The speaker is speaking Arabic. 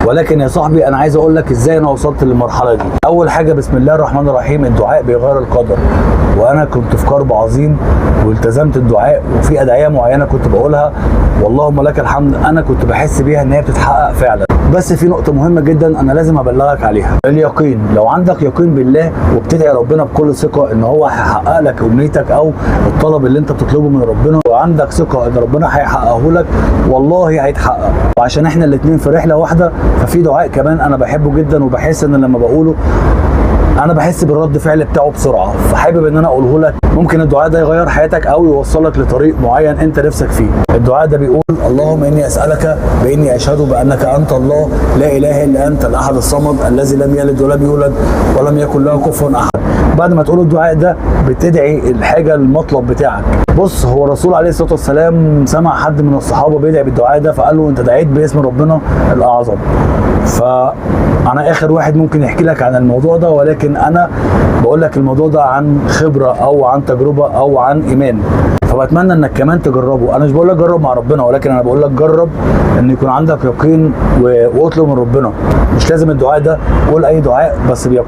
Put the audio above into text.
ولكن يا صاحبي انا عايز اقول لك ازاي انا وصلت للمرحله دي. اول حاجه بسم الله الرحمن الرحيم، الدعاء بيغير القدر، وانا كنت في كرب عظيم والتزمت الدعاء، وفي ادعيه معينه كنت بقولها واللهم لك الحمد انا كنت بحس بيها ان هي بتتحقق فعلا. بس في نقطه مهمه جدا انا لازم ابلغك عليها، اليقين. لو عندك يقين بالله وبتدعي ربنا بكل ثقه ان هو هيحقق لك امنيتك او الطلب اللي انت بتطلبه من ربنا، وعندك ثقه ان ربنا هيحققه لك، والله هيتحقق. وعشان احنا الاثنين في رحله واحده، ففي دعاء كمان انا بحبه جدا وبحس ان لما بقوله انا بحس بالرد فعل بتاعه بسرعه، فحابب ان انا اقوله لك. ممكن الدعاء ده يغير حياتك او يوصلك لطريق معين انت نفسك فيه. الدعاء ده بيقول: اللهم اني اسالك باني اشهد بانك انت الله لا اله الا انت الاحد الصمد الذي لم يلد ولم يولد ولم يكن له كفوا احد. بعد ما تقول الدعاء ده بتدعي الحاجه المطلب بتاعك. بص، هو الرسول عليه الصلاه والسلام سمع حد من الصحابه بيدعي بالدعاء ده، فقال له: انت دعيت باسم ربنا الاعظم. فانا اخر واحد ممكن يحكي لك عن الموضوع ده، ولكن انا بقول لك الموضوع ده عن خبره او عن تجربه او عن ايمان، فبتمنى انك كمان تجربه. انا مش بقول لك جرب مع ربنا، ولكن انا بقول لك جرب ان يكون عندك يقين واطلب من ربنا. مش لازم الدعاء ده، قول اي دعاء بس بيقين.